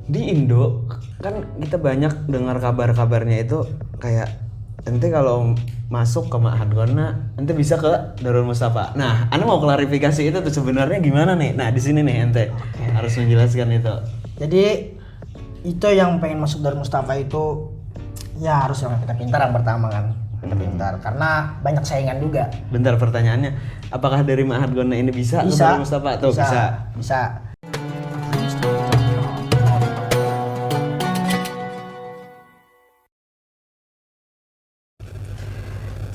Di Indo kan kita banyak dengar kabar-kabarnya itu kayak ente kalau masuk ke Ma'had Gona ente bisa ke Darul Mustafa. Nah, Anda mau klarifikasi itu tuh sebenarnya gimana nih? Nah, di sini nih ente harus menjelaskan itu. Jadi itu yang pengen masuk Darul Mustafa itu ya harus yang pintar yang pertama kan. Pintar karena banyak saingan juga. Bentar pertanyaannya, apakah dari Ma'had Gona ini bisa ke Darul Mustafa? Tuh Bisa.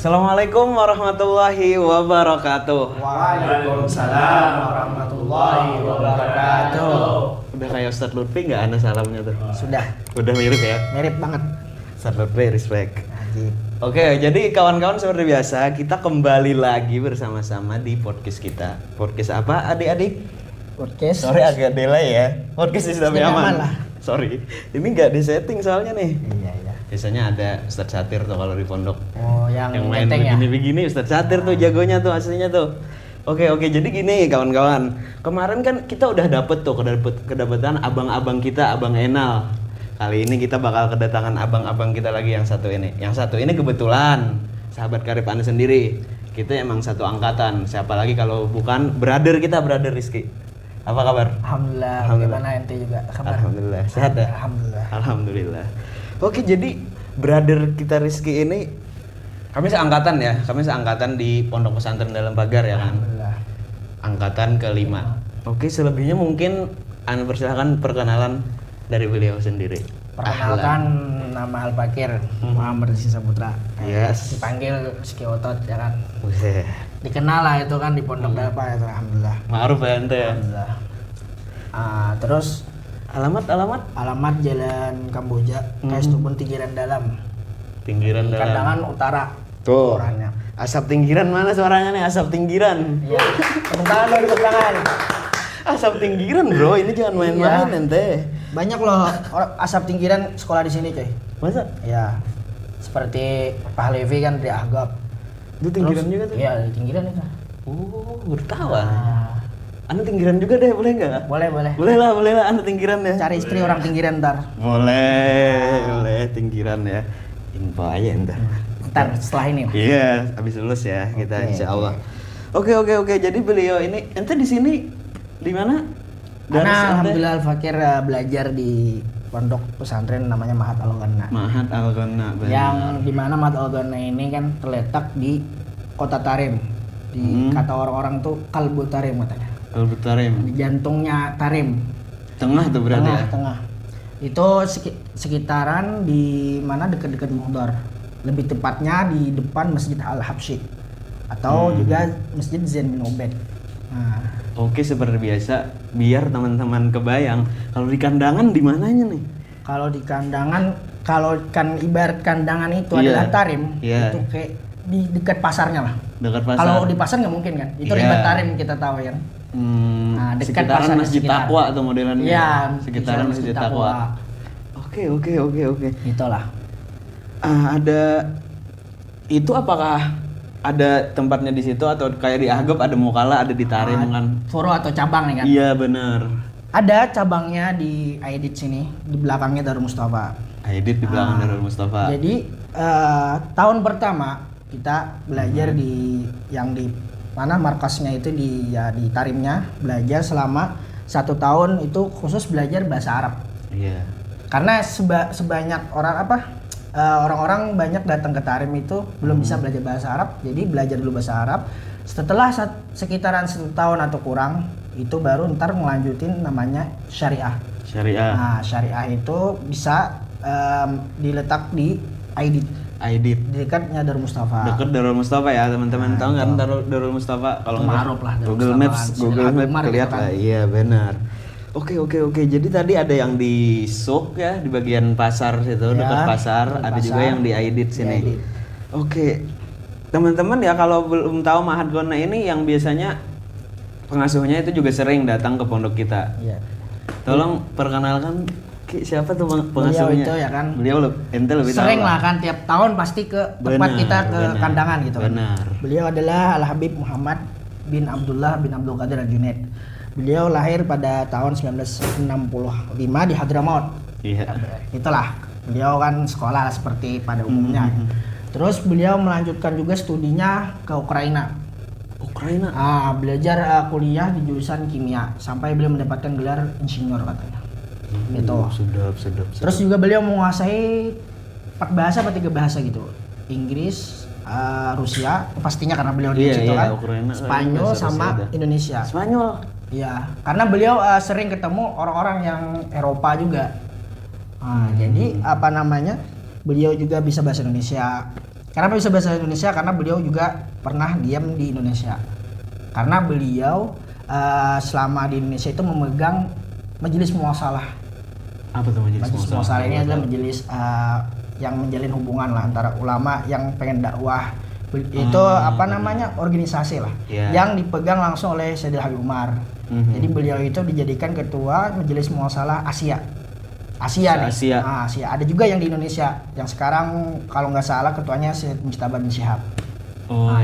Assalamualaikum warahmatullahi wabarakatuh. Waalaikumsalam warahmatullahi wabarakatuh. Udah kayak Ustadz Lutfi nggak Anda salamnya tuh? Sudah. Udah mirip ya? Mirip banget. Ustadz Lutfi, respect. Ajib. Oke, jadi kawan-kawan seperti biasa kita kembali lagi bersama-sama di podcast kita. Podcast apa adik-adik? Podcast. Sorry agak delay ya. Podcast Islam Islam aman aman lah. Sorry, ini nggak disetting soalnya nih. Iya. Biasanya ada Ustadz Satir tuh kalau di pondok. Oh, yang main enteng ya? begini-begini Ustadz Satir tuh jagonya tuh aslinya tuh. Oke, jadi gini kawan-kawan. Kemarin kan kita udah dapet tuh kedapatan abang-abang kita, Abang Enal. Kali ini kita bakal kedatangan abang-abang kita lagi yang satu ini. Yang satu ini kebetulan sahabat karib Anda sendiri. Kita emang satu angkatan. Siapa lagi kalau bukan brother kita, brother Rizky. Apa kabar? Alhamdulillah. Gimana ente juga kabar? Alhamdulillah. Sehat ya? Alhamdulillah. Oke, jadi brother kita Rizky ini kami seangkatan ya. Kami seangkatan di Pondok Pesantren Dalam Pagar ya kan. Alhamdulillah. Angkatan ke-5. Oke, selebihnya mungkin Anda persilakan perkenalan dari beliau sendiri. Perkenalkan nama Al-Fakir Muhammad Rizky Saputra. Yes. Dipanggil Rizky Otot ya kan. Buset. Dikenal lah itu kan di Pondok Dalam Pagar itu alhamdulillah. Ma'ruf ya ente ya. Alhamdulillah. Terus Alamat alamat Jalan Kamboja, KS Tubun Tinggiran Dalam. Tinggiran dalam. Kandangan Utara. Tuh. Orangnya. Asap Tinggiran mana suaranya nih? Asap Tinggiran. Iya. Tepuk tangan dong, tepuk tangan. Asap Tinggiran, Bro. Ini jangan main-main Iya. ente. Banyak loh asap Tinggiran sekolah di sini, coy. Masa? Ya. Seperti Pak Levi kan di Agap. Itu Tinggiran juga tuh? Iya, di Tinggiran itu. Oh, bertawan. Anda Tinggiran juga deh, boleh nggak? Boleh. Boleh lah, Anda Tinggiran ya. Cari istri orang Tinggiran ntar. Boleh Tinggiran ya. Info aja ntar. Ntar setelah ini. Iya, habis lulus ya kita Oke. insya Allah. Oke. Jadi beliau ini, ente di sini di mana? Karena alhamdulillah Al-Fakir belajar di pondok pesantren namanya Ma'had Al-Ghanna. Ma'had Al-Ghanna. Yang dimana Ma'had Al-Ghanna ini kan terletak di kota Tarim. Di kata orang-orang tuh Kalbu Tarim katanya. Kalbu Tarim. Di jantungnya Tarim. Tengah tuh berarti ya. Tengah. Itu sekitaran di mana dekat-dekat Muhdar. Lebih tepatnya di depan Masjid Al-Habsyi atau juga Masjid Zain bin Ubed. Nah, Oke, seperti biasa, biar teman-teman kebayang kalau di kandangan di mananya nih? kalau di kandangan, kalau kan ibarat kandangan itu Iya. adalah Tarim, Iya. itu kayak di dekat pasarnya lah. Dekat pasar. Kalau di pasar nggak mungkin kan? Itu Iya. ribet Tarim kita tahu ya. Nah, dekat sekitaran pasar Masjid sekitar. Taqwa atau modelannya? Iya, sekitaran Masjid Taqwa. Oke. Itulah. Ada itu apakah ada tempatnya di situ atau kayak di Agap ada Mukalla, ada di Tarim kan? Foro atau cabang nih kan? Iya benar. Ada cabangnya di Aidit sini, di belakangnya Darul Mustafa. Aidit di belakang Darul Mustafa. Jadi tahun pertama kita belajar di yang di mana markasnya itu di Tarimnya, belajar selama 1 tahun itu khusus belajar bahasa Arab. Iya. Karena sebanyak orang-orang banyak datang ke Tarim itu belum bisa belajar bahasa Arab, jadi belajar dulu bahasa Arab. Setelah sekitaran 1 tahun atau kurang, itu baru ntar melanjutin namanya syariah. Nah, syariah itu bisa diletak di Aidit, Aidit. dekatnya Darul Mustafa. Dekat Darul Mustafa ya teman-teman, tahu nggak Darul Mustafa? Kalau nggak, Ma'ruf lah Darul Google Mustafa Maps, kan. Google Silakan Maps Umar gitu kelihatan kan. lah. Iya benar. Oke. Jadi tadi ada yang di Sok ya, di bagian pasar situ, Ya, dekat pasar. dekat Ada juga pasar. yang di Aidit Di sini. Aidit. Oke. Teman-teman ya kalau belum tahu Ma'had Ghanna ini yang biasanya pengasuhnya itu juga sering datang ke pondok kita. Iya. Tolong perkenalkan siapa tuh Beliau pengasuhnya? itu ya kan. Beliau ente lebih tahu Sering lah kan tiap tahun pasti ke tempat Benar, kita ke benar. kandangan gitu kan. Benar. Beliau adalah Al Habib Muhammad bin Abdullah bin Abdul Qadir Al Junaid. Beliau lahir pada tahun 1965 di Hadramaut. Iya. Itulah, beliau kan sekolah seperti pada umumnya. Terus beliau melanjutkan juga studinya ke Ukraina. Ukraina. Belajar kuliah di jurusan kimia sampai beliau mendapatkan gelar insinyur katanya. Itu. Sedap. Terus juga beliau menguasai 4 bahasa atau 3 bahasa gitu. Inggris, Rusia, pastinya karena beliau di situ kan. Ukraina, Spanyol bahasa sama Rusia Indonesia. Spanyol. Iya, karena beliau sering ketemu orang-orang yang Eropa juga. Jadi apa namanya? Beliau juga bisa bahasa Indonesia. Kenapa bisa bahasa Indonesia? Karena beliau juga pernah diam di Indonesia. Karena beliau selama di Indonesia itu memegang majelis muasalah. Apa tuh majelis muasalah? Ini adalah majelis yang menjalin hubungan lah antara ulama yang pengen dakwah. Itu apa namanya? Organisasi lah. Yang dipegang langsung oleh Sayyidil Habib Umar. Jadi beliau itu dijadikan ketua majelis muasalah Asia nih. Asia. Asia. Ada juga yang di Indonesia. Yang sekarang kalau nggak salah ketuanya Syed Mujtaba bin Syihab.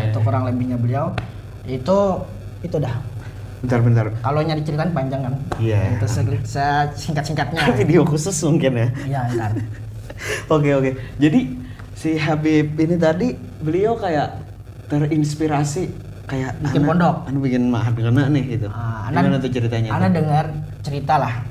Itu kurang lebihnya beliau. Itu dah. Bentar. Kalau nyari ceritaan panjang kan. Iya. Itu singkat-singkatnya. Video khusus mungkin ya. Iya, bentar. Oke. Jadi si Habib ini tadi beliau kayak terinspirasi kayak bikin pondok. Bikin ma'had anak nih gitu. Gimana tuh ceritanya? Ana dengar cerita lah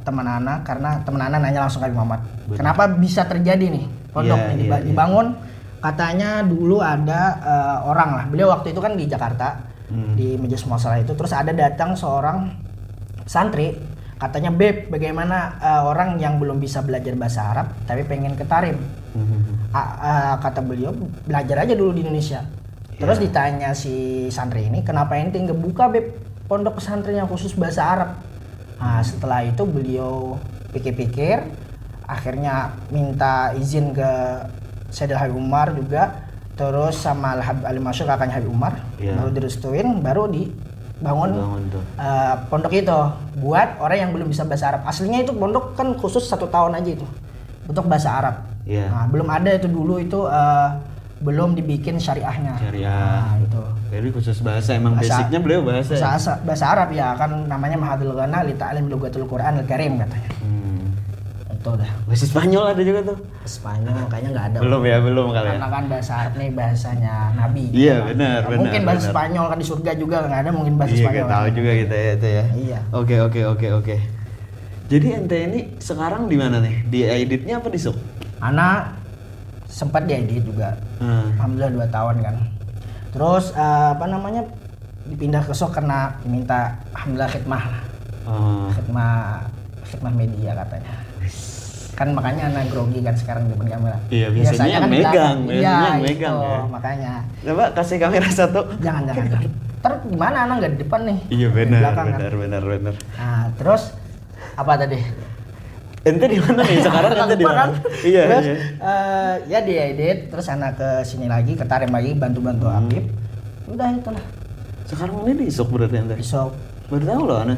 teman Ana, karena teman Ana nanya langsung ke Muhammad. Betul. Kenapa bisa terjadi nih pondok dibangun? Katanya dulu ada orang lah. Beliau waktu itu kan di Jakarta di majelis muasalah itu. Terus ada datang seorang santri, katanya Beb, bagaimana orang yang belum bisa belajar bahasa Arab tapi pengen ke Tarim? Kata beliau, belajar aja dulu di Indonesia. Terus ditanya si santri ini, kenapa ente nggak buka Beb pondok pesantren yang khusus bahasa Arab? Setelah itu beliau pikir-pikir, akhirnya minta izin ke Sayyidil Habib Umar juga, terus sama Al-Habib Ali Masyur kakaknya Habib Umar, baru direstuin, baru dibangun pondok itu buat orang yang belum bisa bahasa Arab. Aslinya itu pondok kan khusus 1 tahun aja itu untuk bahasa Arab. Belum ada itu dulu itu belum dibikin syariahnya. Itu. Jadi khusus bahasa, emang basicnya beliau bahasa Arab ya, kan namanya Mahadul Ghana li Ta'lim Lughatul Quran Al-Karim katanya. Itu dah. Bahasa Spanyol ada juga tuh. Spanyol kayaknya nggak ada. Belum kali ya. Karena kan bahasa Arab nih bahasanya Nabi. Iya, benar. Mungkin bahasa Spanyol kan di surga juga nggak ada, mungkin bahasa Spanyol. Iya, tahu juga kita ya itu ya. Iya. Oke. Jadi ente ini sekarang di mana nih? Di editnya apa di Suk? Anak sempat diedit juga. Alhamdulillah 2 tahun kan. Terus dipindah ke Sok karena diminta alhamdulillah khidmah. Khidmah media katanya. Kan makanya anak grogi kan sekarang depan kamera. Iya, biasanya kan megang ya. Makanya. Coba kasih kamera satu. Jangan. Ntar gimana anak nggak di depan nih? Iya benar. Terus apa tadi? Ente di mana nih sekarang? Ente di mana? Iya. Ya diedit, terus anak ke sini lagi, ke Tarim lagi, bantu Habib. Udah itulah. Sekarang ini di Isok berarti ente? Isok. Baru tahu loh anak.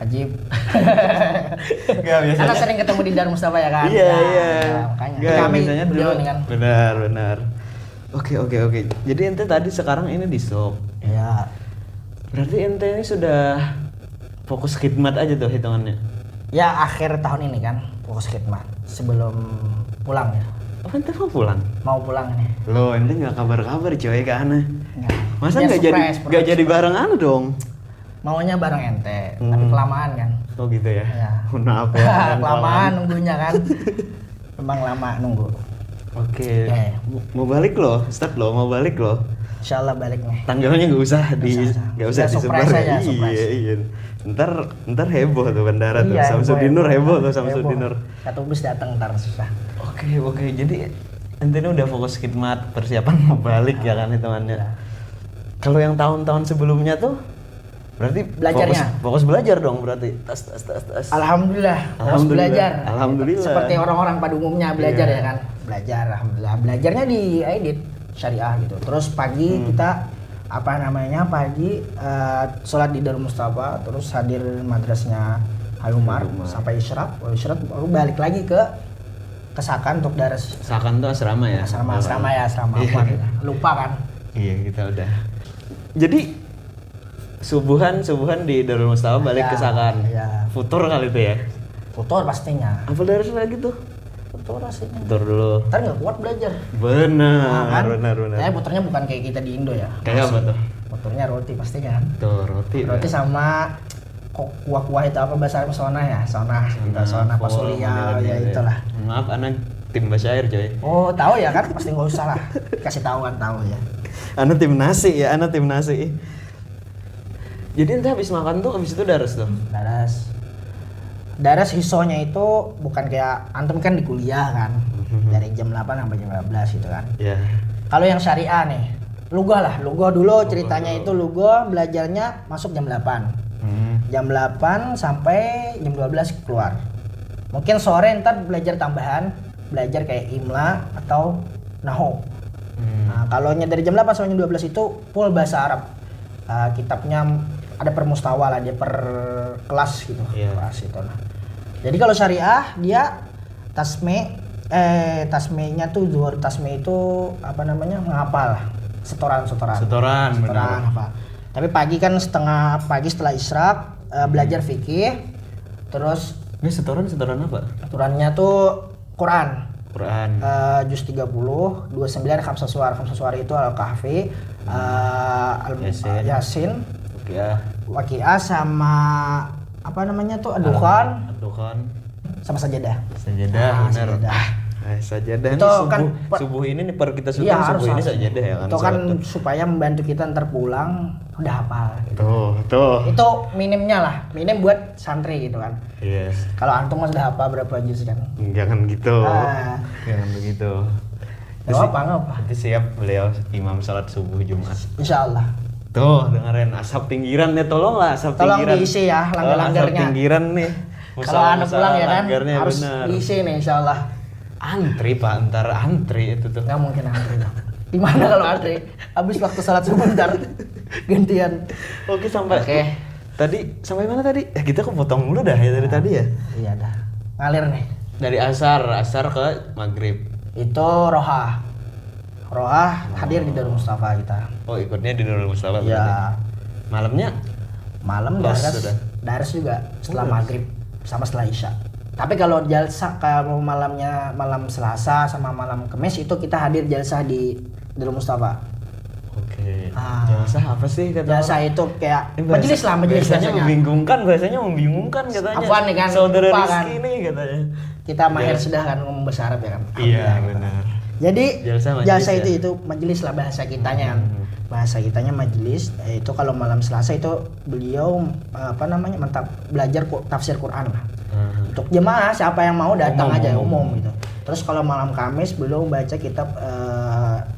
Ajib. Gak biasa. Karena sering ketemu di Dar Mustafa ya kan? Iya. Makanya. Gak, kami biasanya dulu. Kan? Benar. Oke. Jadi ente tadi sekarang ini di Isok. Iya. Berarti ente ini sudah fokus khidmat aja tuh hitungannya? Ya akhir tahun ini kan fokus khidmat sebelum pulang ya. Oh, ente mau pulang? Mau pulang nih. Loh, ente nggak kabar coy ke Ana. Masa ya, nggak jadi bareng Ana dong? Maunya bareng ente, tapi kelamaan kan. Oh gitu ya? Ya. Maaf ya. Kelamaan nunggunya kan. Memang lama nunggu. Oke. Mau balik loh, start loh, mau balik loh. Insyaallah balik nih. Tanggalnya nggak usah disebar. Iya. Ntar heboh tuh bandara tuh. Samsudinur heboh tuh Samsudinur. Satu bus datang ntar susah. Oke. Jadi ente ini udah fokus khidmat, persiapan mau balik ya kan hitungannya. Kalau yang tahun-tahun sebelumnya tuh berarti belajarnya fokus belajar dong berarti. Tas. Alhamdulillah. Belajar. Alhamdulillah. Seperti orang-orang pada umumnya belajar ya kan. Belajar alhamdulillah. Belajarnya di edit syariah gitu. Terus pagi kita sholat di Darul Mustafa, terus hadir madrasahnya Habib Umar sampai isyraq baru balik lagi ke Sakan untuk daras. Sakan tuh asrama ya? Asrama. Iya. Lupa kan? Iya, kita udah. Jadi subuhan di Darul Mustafa balik ke Sakan. Iya. Futur kali itu ya. Futur pastinya. Apa darus lagi tuh? Futur pastinya. Futur dulu. Ntar nggak kuat belajar. Benar, kan? benar. Futurnya bukan kayak kita di Indo ya. Kayak apa tuh? Futurnya roti pastinya. Tuh, roti. Roti sama kuah-kuah itu apa bahasa Arab sona ya? Sona pasulia ya itulah. Maaf, anak tim Basyair coy. Oh, tahu ya kan? Pasti nggak usah lah. Kasih tahu kan tahu ya. Anak tim nasi. Jadi nanti habis makan tuh, habis itu daras tuh. Daras hisonya itu bukan kayak antum kan di kuliah kan. Dari jam 8 sampai jam 12 gitu kan. Iya. Kalau yang syariah nih, lugo dulu ceritanya itu lugo belajarnya masuk jam 8. Jam 8 sampai jam 12 keluar. Mungkin sore ntar belajar tambahan, belajar kayak imla atau nahwu. Nah, kalau dari jam 8 sampai jam 12 itu full bahasa Arab. Kitabnya ada per mustawa lah, dia per kelas gitu. Kelas itu nah. Jadi kalau syariah dia tasme-nya tuh zuhur tasme itu apa namanya? Ngapal. Setoran benar. Apa. Tapi pagi kan setengah pagi setelah isyraq belajar fikih. Terus ini setoran apa? aturannya tuh Quran. Juz 30, 29 khamsah suar itu Al-Kahfi, Yasin, Waqiah sama apa namanya tuh Ad-Dukhan sama Sajadah. Benar. Sajadah itu kan subuh ini nih kita syuting subuh ini sajadah ya kan. Itu kan supaya membantu kita ntar pulang udah hafal. Tuh. Itu minimnya lah, minim buat santri gitu kan. Iya. Kalau antum mas udah hafal berapa juz kan? Jangan gitu. Jangan begitu. Ngapa? Nanti siap beliau imam salat subuh Jumat. Insyaallah. Tuh dengerin asap pinggiran nih, tolong pinggiran. Diisi ya langgar-langgarnya. Asap pinggiran nih. Kalau anak pulang ya kan harus diisi nih insyaallah. Antri Pak, ntar antri itu tuh. Nggak mungkin antri dong. Di mana kalau antri? Habis waktu salat subuh ntar gantian. Oke. Tadi sampai mana tadi? Kita kepotong dulu dah ya dari tadi ya. Iya dah. Ngalir nih. Dari asar ke maghrib. Itu roha hadir di Darul Mustafa kita. Oh ikutnya di Darul Mustafa. Iya. Malam daras juga setelah maghrib sama setelah isya. Tapi kalau jalsah kalau malam Selasa sama malam Kamis itu kita hadir jalsah di Darul Mustafa. Oke. Jalsah apa sih kata? Jalsah itu kayak majelis bahasanya membingungkan katanya. Apaan nih kan? Saudara Rizky nih katanya. Kita mahir sudah kan ngomong bahasa Arab ya kan. Iya benar. Jadi jalsah ya? itu majelis lah bahasa kitanya kan. Bahasa kitanya majelis. Itu kalau malam Selasa itu beliau belajar tafsir Quran lah. Untuk jemaah siapa yang mau datang umum gitu. Terus kalau malam Kamis beliau baca kitab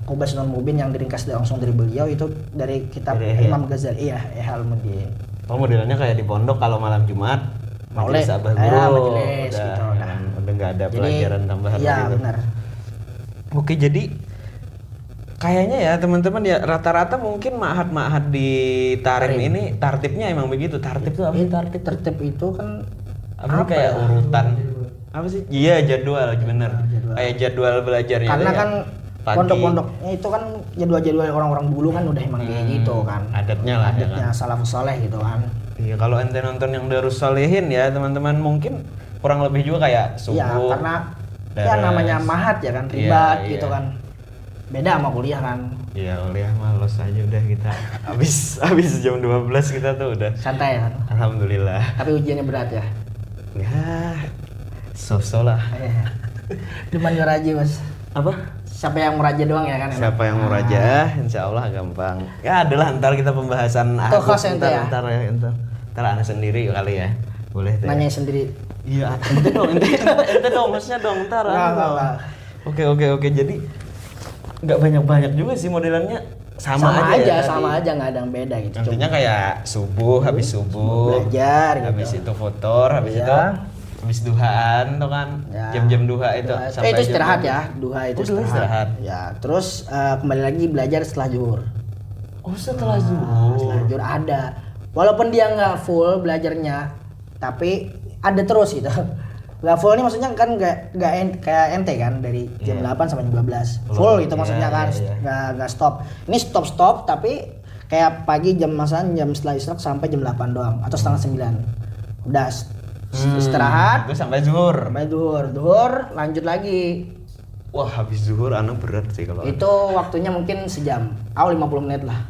Qubas Nun Mubin yang diringkas langsung dari beliau itu dari kitab Imam Ghazali Al-Mudin. Oh modelnya kayak di pondok kalau malam Jumat majelis abah guru. Majelis gitu. Udah nggak ada pelajaran tambahan. Iya benar. Oke jadi kayaknya ya teman-teman ya rata-rata mungkin ma'had di Tarim ini tartibnya emang begitu. Tartib itu apa? Tertib itu kan apa kayak ya? Urutan apa sih? Iya jadwal bener. Kayak jadwal belajarnya. Karena kan pondok-pondoknya itu kan jadwal-jadwal orang-orang dulu kan udah emang kayak gitu kan. Adatnya kan? Salafus saleh gitu kan. Iya kalau ente nonton yang Darus Shalihin ya teman-teman mungkin kurang lebih juga kayak subuh. Iya karena ya namanya mahat ya kan ribat gitu kan. Beda sama kuliah kan. Iya kuliah malos aja udah kita habis jam 12 kita tuh udah santai kan. Alhamdulillah. Tapi ujiannya berat ya. Ya, so lah. Cuma ngeraji mas. Apa? Siapa yang meraja doang ya kan? Siapa yang meraja, insya Allah gampang. Ya adalah ntar kita pembahasan ntar anak sendiri kali ya. Boleh deh. Nanya sendiri. Iya, ente dong, maksudnya dong ntar. Oke. Jadi nggak banyak juga sih modelannya. Sama aja nggak ada yang beda gitu. Intinya kayak subuh, habis subuh belajar habis itu fotor, habis itu habis duhaan tuh kan. Jam-jam duha itu sampai itu istirahat ya. Duha itu istirahat. Ya, terus kembali lagi belajar setelah zuhur. Oh, setelah zuhur. Setelah zuhur ada. Walaupun dia nggak full belajarnya, tapi ada terus gitu. Gak full ini maksudnya kan kayak ente kan dari jam 8 sampai jam 12 full gitu maksudnya kan nggak stop. Ini stop tapi kayak pagi jam setelah istirahat sampai jam 8 doang atau setengah 9. Udah istirahat Sampai zuhur. Duhur lanjut lagi. Wah, habis zuhur anak berat sih kalau. Itu waktunya mungkin sejam. 50 menit lah.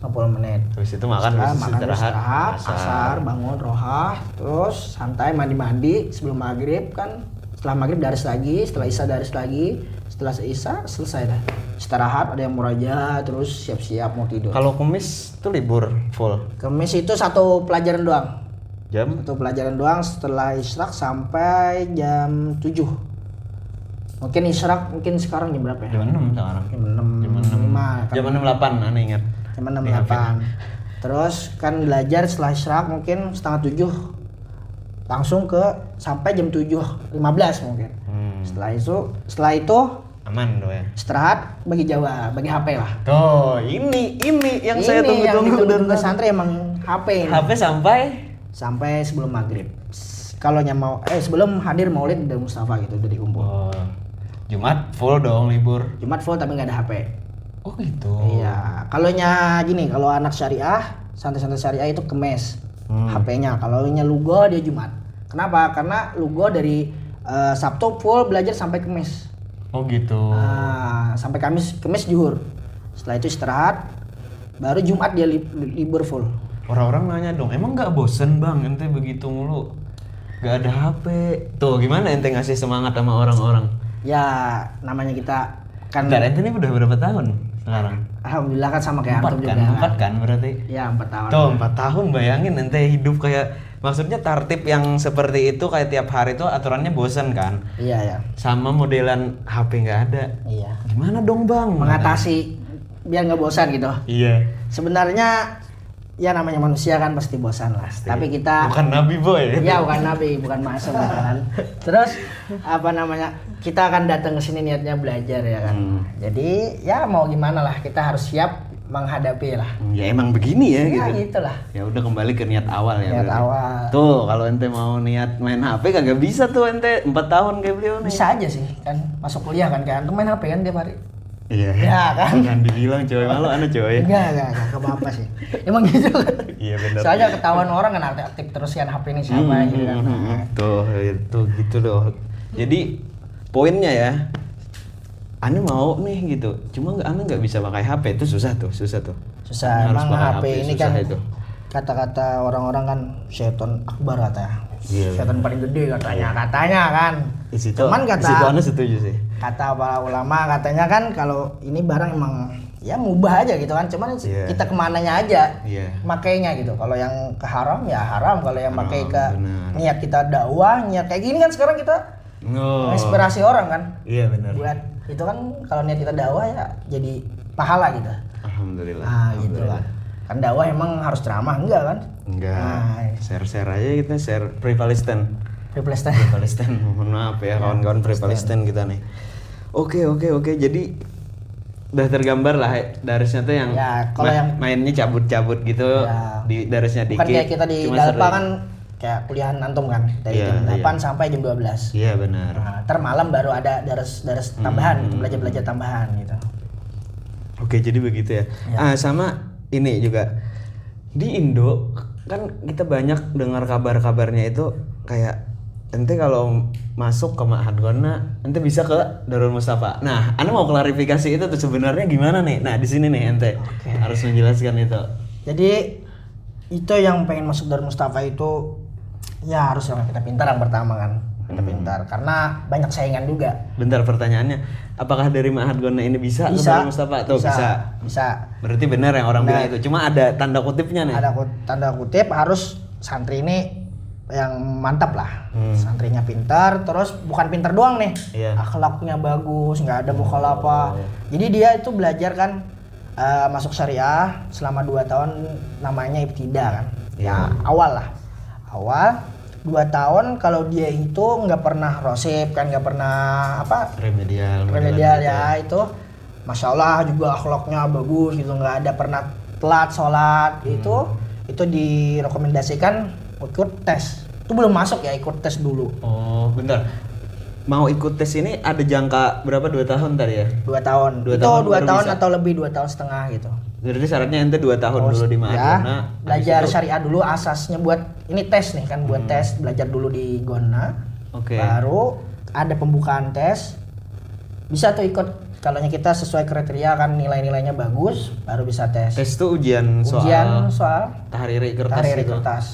50 menit. Habis itu makan, istirahat, asar, bangun rohah, terus santai mandi sebelum maghrib kan. Setelah maghrib daris lagi, setelah isya daris lagi, setelah isya selesai dah. Istirahat, ada yang muraja, terus siap-siap mau tidur. Kalau Kamis tuh libur full. Kamis itu satu pelajaran doang. Jam? Satu pelajaran doang setelah isyraq sampai jam 7. Mungkin isyraq sekarang jam berapa ya? Jam 6 sekarang. Jam 6. Jam 6.8 aneh ingat. Jam 6.8. Terus kan belajar setelah isyraq mungkin setengah 7. Langsung ke sampai jam 7.15 mungkin. Setelah itu aman doh ya. istirahat bagi HP lah. Tuh, ini yang saya tunggu-tunggu dari santri emang HP ini. HP sampai sebelum maghrib. Kalau mau sebelum hadir maulid dari Mustafa gitu udah dikumpul. Oh. Jumat full dong libur. Jumat full tapi nggak ada HP. Oh gitu. Iya. Kalau gini, kalau anak syariah, santai-santai syariah itu Kemis. HP-nya. Kalau lugo dia Jumat. Kenapa? Karena lugo dari Sabtu full belajar sampai Kemis. Oh gitu. Sampai Kemis zuhur. Setelah itu istirahat. Baru Jumat dia libur full. Orang-orang nanya dong, emang nggak bosen bang ente begitu mulu? Gak ada HP. Tuh gimana ente ngasih semangat sama orang-orang? Ya namanya kita kan. Bentar, ente ini udah berapa tahun sekarang? Alhamdulillah kan sama kayak antum juga. 4 kan berarti? Ya 4 tahun. Tuh 4 tahun, bayangin ente hidup kayak, maksudnya tertib yang seperti itu kayak tiap hari tuh aturannya bosan kan? Iya ya. Sama modelan HP nggak ada. Iya. Gimana dong bang? Mengatasi biar nggak bosan gitu. Iya. Sebenarnya ya namanya manusia kan pasti bosan lah. Pasti. Tapi kita bukan nabi boy. Ya bukan nabi, bukan masuk kan. Terus kita akan datang ke sini niatnya belajar ya kan. Jadi ya mau gimana lah, kita harus siap menghadapi lah. Ya emang begini ya, gitu. Gitulah. Ya udah kembali ke niat awal ya. Niat berarti. awal. Tuh kalau ente mau niat main HP kagak bisa tuh ente 4 tahun kayak beliau nih. Bisa aja sih kan, masuk kuliah kan antum main HP kan tiap hari. Iya. Ya kan. Jangan dibilang cowok malu anak cowok ya. Enggak apa-apa sih. Emang gitu kan. Iya benar. Soalnya ketahuan orang kan aktif terus kan HP ini siapa gitu kan. Tuh itu gitu loh. Jadi poinnya ya, Ane mau nih gitu, cuma Ane nggak bisa pakai HP, itu susah tuh. Susah, harus emang pakai HP ini kan itu. Kata-kata orang-orang kan setan akbar katanya. Iya, Setan paling gede katanya kan. Cuman kata Ane setuju sih. Kata para ulama katanya kan kalau ini barang emang ya mubah aja gitu kan, cuman kita kemananya aja makainya gitu. Kalau yang ke haram ya haram, kalau yang pakai ke niat kita dakwah, niat kayak gini kan sekarang kita inspirasi orang kan. Iya benar. Buat itu kan kalau niat kita dakwah ya jadi pahala gitu. Alhamdulillah. Gitu lah. Kan dakwah emang harus ceramah enggak kan? Enggak. Share aja kita share Prepalisten. Mohon maaf ya kawan-kawan Prepalisten kita nih. Oke. Jadi udah tergambar lah darisnya tuh yang kalau yang mainnya cabut-cabut gitu di darisnya dikit. Bukan kayak kita di Dalpa kan kayak kuliahan antum kan dari jam 8 sampai jam 12. Iya benar. Nah, ntar malam baru ada daris tambahan gitu, belajar tambahan gitu. Oke, jadi begitu ya. Sama ini juga di Indo kan kita banyak dengar kabar-kabarnya itu kayak ente kalau masuk ke Ma'had Gona ente bisa ke Darul Mustafa. Nah, Anda mau klarifikasi itu tuh sebenarnya gimana nih? Nah, di sini nih ente harus menjelaskan itu. Jadi itu yang pengen masuk Darul Mustafa itu ya harus yang kita pintar yang pertama kan. Kita pintar karena banyak saingan juga. Bentar, pertanyaannya, apakah dari Ma'had Gona ini bisa ke Darul Mustafa? Tuh bisa. Berarti benar yang orang bilang itu. Cuma ada tanda kutipnya nih. Ada tanda kutip, harus santri ini yang mantap lah. Santrinya pintar, terus bukan pintar doang nih. Akhlaknya bagus, nggak ada mukhalafah. Jadi dia itu belajar kan masuk syariah selama 2 tahun, namanya ibtida kan. Ya awal 2 tahun kalau dia itu nggak pernah rosip kan, nggak pernah remedial ya itu, masya Allah juga akhlaknya bagus gitu, nggak ada pernah telat sholat. Itu direkomendasikan ikut tes. Itu belum masuk ya, ikut tes dulu. Oh bentar, mau ikut tes ini ada jangka berapa? 2 tahun tadi ya? 2 tahun. 2 tahun atau lebih 2 tahun setengah gitu. Jadi syaratnya ente 2 tahun dulu di Ma'had ya, Gonna. belajar syariah dulu asasnya buat ini tes nih kan buat tes belajar dulu di Gonna. Oke. Baru ada pembukaan tes. Bisa tuh ikut kalau kita sesuai kriteria kan nilai-nilainya bagus baru bisa tes. Tes tuh ujian soal tahriri kertas. tahriri gitu. kertas.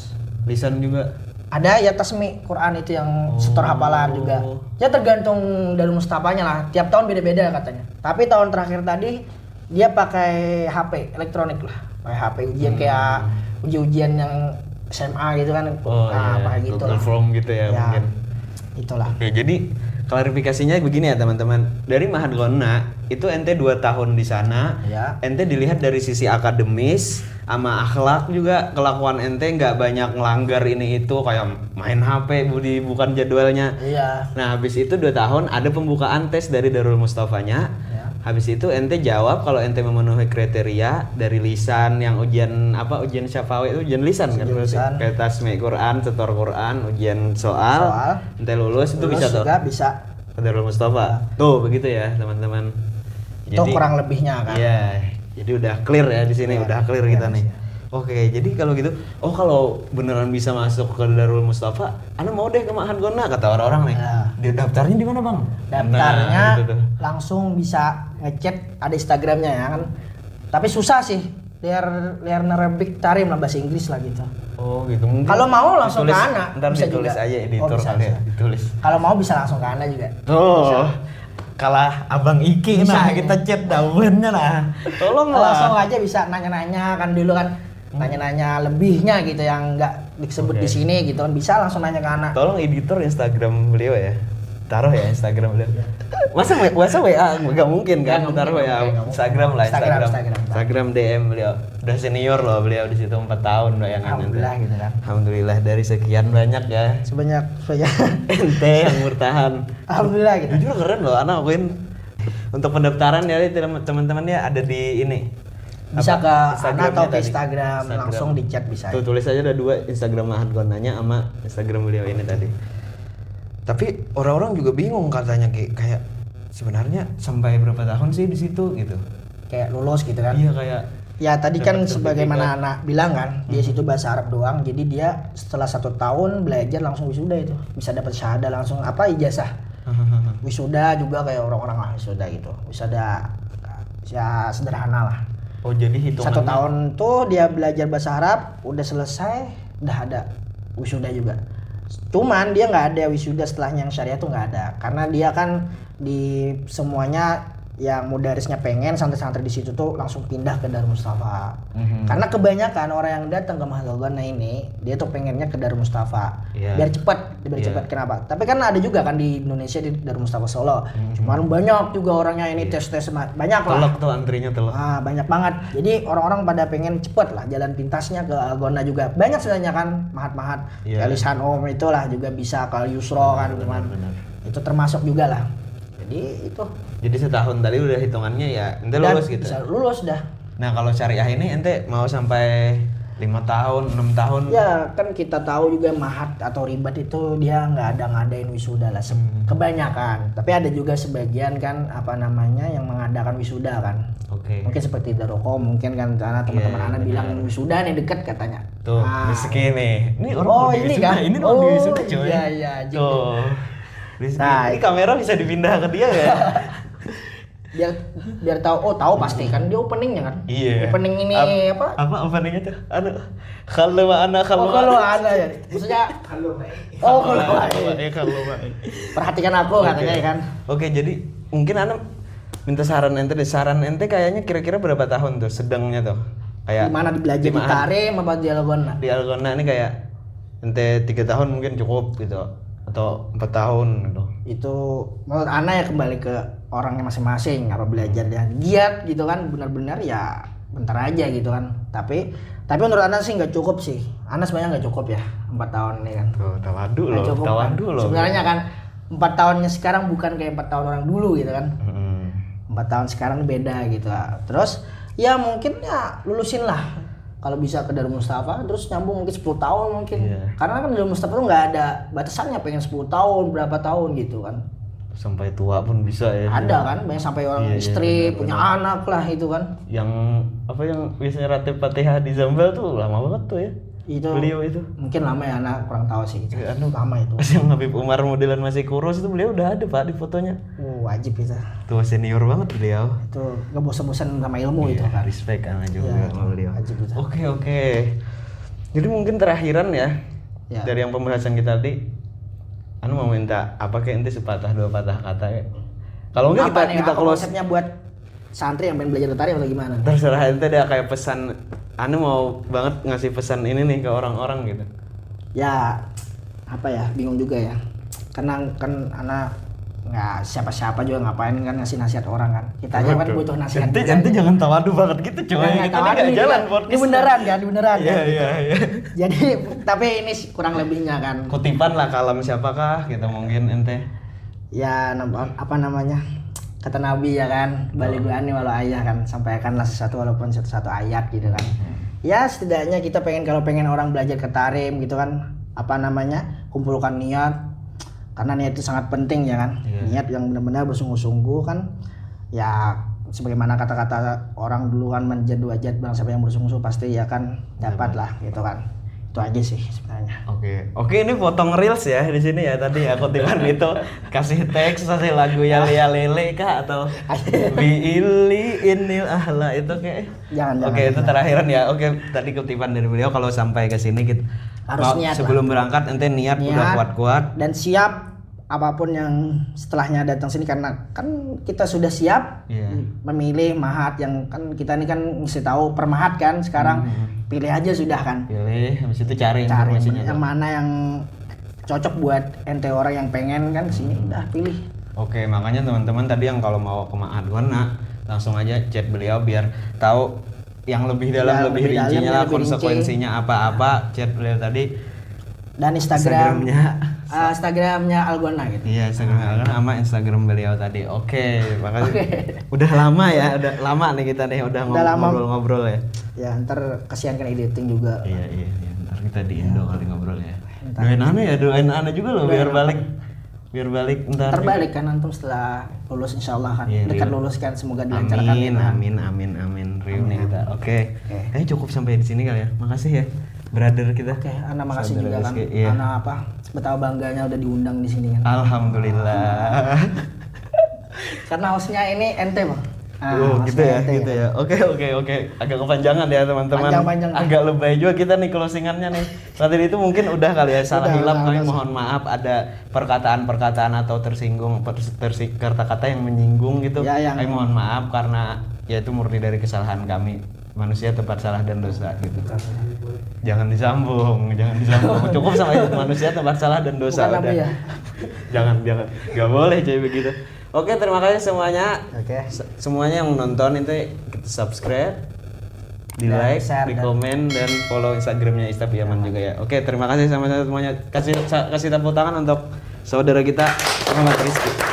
Lisan juga. Ada ya tasmi Quran itu yang setor hafalan juga. Ya tergantung dari Mustafanya lah. Tiap tahun beda-beda katanya. Tapi tahun terakhir tadi dia pakai HP elektronik lah. Pakai HP ujian kayak ujian yang SMA gitu kan. Pakai gitu Google lah. Form gitu ya mungkin. Itulah. Oke, jadi klarifikasinya begini ya teman-teman. Dari Ma'had Gonna itu ente 2 tahun di sana. Ya. Ente dilihat dari sisi akademis sama akhlak juga, kelakuan ente nggak banyak ngelanggar ini itu kayak main HP bukan jadwalnya. Iya. Nah, habis itu 2 tahun ada pembukaan tes dari Darul Mustafanya. Ya. Habis itu ente jawab kalau ente memenuhi kriteria dari lisan yang ujian syafawi itu ujian lisan kan berarti. lisan. Kayak tasmi Quran, setor Quran, ujian soal. Ente lulus itu bisa tuh. juga bisa. Ke Darul Mustafa. Tuh begitu ya, teman-teman. Itu kurang lebihnya kan. Iya. Jadi udah clear ya di sini, udah clear kita nih. Oke, jadi kalau gitu, kalau beneran bisa masuk ke Darul Mustafa, Ana mau deh ke Ma'had Gonna kata orang-orang nih. Ya. Dia daftarnya di mana, Bang? Daftarnya Nah, gitu tuh. langsung bisa ngechat ada Instagramnya ya kan. Tapi susah sih. Liar Arabic Tarim lah bahasa Inggris lah gitu. Oh gitu. Mungkin Kalau mau langsung ditulis, ke Ana. Ntar Bisa ditulis juga. aja editor bisa, kali ya, bisa. ditulis. Kalau mau bisa langsung ke Ana juga. Tuh. Kalah Abang Iki Bisa, nah ya. kita chat daunnya lah. Tolonglah. Langsung aja bisa nanya-nanya kan dulu kan. Nanya-nanya lebihnya gitu yang nggak disebut di sini gitu kan bisa langsung nanya ke Ana. Tolong editor Instagram beliau ya. Taruh ya Instagram beliau. Masa WA nggak mungkin kan? Nggak Taruh mungkin, ya nggak mungkin. Instagram lah Instagram. Instagram. DM beliau. Udah senior loh beliau di situ 4 tahun bayangan. Alhamdulillah gitu kan. Alhamdulillah dari sekian banyak ya. Sebanyak Ente yang bertahan. Alhamdulillah gitu. Jujur keren loh, anak akuin untuk pendaftaran ya teman-teman ya ada di ini. Bisa ke Ana Instagramnya atau ke tadi. Instagram langsung di chat bisa. Tuh tulis aja ada 2 Instagram Ma'had Gonnanya sama Instagram beliau ini tadi. Tapi orang-orang juga bingung katanya kayak sebenarnya sampai berapa tahun sih di situ gitu. Kayak lulus gitu kan. Iya kayak Ya tadi kan dapat sebagaimana sertifikat. anak bilang kan, dia situ bahasa Arab doang. Jadi dia setelah 1 tahun belajar langsung wisuda itu. Bisa dapat syahadah langsung ijazah. Wisuda juga kayak orang-orang lah wisuda gitu. Wisuda ya sederhana lah. Oh jadi hitungannya 1 tahun tuh dia belajar bahasa Arab, udah selesai, udah ada wisuda juga. Cuman dia nggak ada wisuda setelahnya yang syariah tuh nggak ada, karena dia kan di semuanya yang mudarisnya pengen santri-santri di situ tuh langsung pindah ke Darul Mustafa. Karena kebanyakan orang yang datang ke Ma'had Gonna ini dia tuh pengennya ke Darul Mustafa. Iya. Biar cepat kenapa? Tapi kan ada juga kan di Indonesia di Darul Mustafa Solo. Cuman banyak juga orangnya ini tes-tes banyak lah. telok tuh antrinya telok. Banyak banget. Jadi orang-orang pada pengen cepet lah jalan pintasnya ke Gonna juga. Banyak sebenarnya kan mahat-mahat. Iya. Kayak Lisan Om itulah juga bisa ke Yusro kan cuman itu termasuk juga lah. Jadi itu Jadi setahun tadi udah hitungannya ya ente udah lulus gitu. bisa lulus dah. Nah kalau syariah ini ente mau sampai 5 tahun, 6 tahun. Ya kan kita tahu juga mahat atau ribat itu dia nggak ada ngadain wisuda lah kebanyakan. Tapi ada juga sebagian kan apa namanya yang mengadakan wisuda kan. Oke. Mungkin seperti Darokom mungkin kan karena teman-teman Iya, anak bilang wisuda nih deket katanya. Tuh, Rizky nih. Ini orang mau ini diwisuda, kan? ini mau diwisuda coy. Iya, Tuh. Rizky, Nah, ini kamera bisa dipindah ke dia ya? biar tahu pasti kan dia openingnya kan. Iya. Opening ini apa? Apa openingnya tuh? Kalau anak Oh kalau ada ya. Maksudnya kalau perhatikan aku katanya ya kan. Oke, jadi mungkin Ana minta saran ente deh. Saran ente kayaknya kira-kira berapa tahun tuh sedangnya tuh? Kayak Gimana belajar di Tarim apa di Algona? di Algona ini kayak ente 3 tahun mungkin cukup gitu atau 4 tahun gitu. Itu menurut Ana ya kembali ke orangnya masing-masing apa belajar dan giat gitu kan benar-benar ya bentar aja gitu kan tapi menurut Ana sih nggak cukup sih. Ana sebenarnya nggak cukup ya 4 tahun ini kan. Tuh, tawadu Nggak loh, cukup tawadu kan. loh. Sebenarnya kan 4 tahunnya sekarang bukan kayak 4 tahun orang dulu gitu kan. 4 tahun sekarang beda gitu. Terus ya mungkin ya lulusin lah kalau bisa ke Darul Mustafa terus nyambung mungkin 10 tahun mungkin. Iya. Karena kan Darul Mustafa tuh nggak ada batasannya pengen 10 tahun berapa tahun gitu kan. Sampai tua pun bisa ya. Ada kan banyak sampai orang Iya, istri benar, punya anak lah itu kan. Yang apa yang biasanya Ratib Fatihah di Zambal tuh lama banget tuh ya. Itu Beliau itu. mungkin lama ya, anak kurang tahu sih itu. Ya, Lama itu. Pas yang Habib Umar modelan masih kurus itu beliau udah ada Pak di fotonya. Wajib itu. Tuh senior banget beliau. Itu nggak bosan-bosan sama ilmu itu kan. Respect kan juga Iya, sama beliau. wajib itu. Oke. Jadi mungkin terakhiran ya, Ya. dari yang pembahasan kita tadi, anu mau minta apa kayak ente sepatah dua patah kata ya. Kalau enggak Apa nih, kita apa close, konsepnya buat santri yang pengen belajar tari atau gimana? terserah ente deh kayak pesan. Anu mau banget ngasih pesan ini nih ke orang-orang gitu. Ya apa ya, bingung juga ya. Karena kan anak nggak siapa-siapa juga ngapain kan ngasih nasihat orang kan. Kita aja kan butuh nasihat. Ente jangan tawadu banget gitu coy. Kita tahu nih nggak jalan podcast. Ini beneran kan, beneran. Iya kan? iya iya. Jadi tapi ini kurang lebihnya kan. Kutipan lah kalam siapakah gitu mungkin ente. Ya apa namanya, kata Nabi ya kan, balighani walau ayah kan, sampaikanlah sesuatu walaupun satu ayat gitu kan. Ya setidaknya kita kalau pengen orang belajar ke tarim gitu kan, apa namanya, kumpulkan niat, karena niat itu sangat penting ya kan. Niat yang benar-benar bersungguh-sungguh kan. Ya sebagaimana kata-kata orang dulu kan, menjadi wajat bang siapa yang bersungguh-sungguh pasti ya kan dapat lah gitu kan. Itu aja sih sebenarnya. Oke, ini potong reels ya di sini ya tadi ya kutipan itu kasih teks kasih lagu ya lele kah atau biili inil ahla itu kayak. Jangan. Oke, itu terakhiran ya. Oke, tadi kutipan dari beliau kalau sampai ke sini kita Harus niat sebelum berangkat ente niat udah kuat-kuat dan siap apapun yang setelahnya datang sini, karena kan kita sudah siap memilih mahat yang kan kita ini kan mesti tahu permahat kan sekarang. Pilih aja sudah kan. Pilih habis itu cari informasinya yang mana yang cocok buat ente orang yang pengen kan sini udah pilih. Oke, makanya teman-teman tadi yang kalau mau ke Ma'had Wana langsung aja chat beliau biar tahu yang lebih dalam, lebih rincinya lah, konsekuensinya apa-apa, chat beliau tadi. Dan Instagramnya Algona gitu. Iya, Instagramnya Algona sama Instagram beliau tadi. Oke, makasih. Udah lama ya, udah lama nih kita nih udah ngobrol-ngobrol ya. Ya, ntar kasihan kan editing juga. Iya. Ntar kita di Indo kali ngobrol ya. Doain Ana juga loh biar balik ntar. Terbalik kan antum setelah lulus insyaallah kan. Dekat lulus kan, semoga dilancarkan. Amin. Riu nih kita. Oke. Cukup sampai di sini kali ya. Makasih ya. Brother kita. Oke, Ana makasih juga kan. Iya. Ana betapa bangganya udah diundang di sini kan. Alhamdulillah. Karena hostnya ini ente bang. Gitu ya. Oke. Agak kepanjangan ya teman-teman. Panjang. Agak lebay juga kita nih closingannya nih. Tadi itu mungkin udah kali ya salah hilap, kami mohon maaf ada perkataan-perkataan atau tersinggung kata-kata yang menyinggung gitu. Kami mohon maaf karena ya itu murni dari kesalahan kami. Manusia tempat salah dan dosa gitu. Jangan disambung. Cukup sama itu, manusia tempat salah dan dosa. Bukan udah. Jangan. Gak boleh jadi begitu. Oke, terima kasih semuanya. Semuanya yang nonton itu subscribe, di like, di komen, dan follow Instagramnya Istaf Yaman juga ya. Oke, terima kasih sama semuanya. Kasih tepuk tangan untuk saudara kita Muhammad Rizky.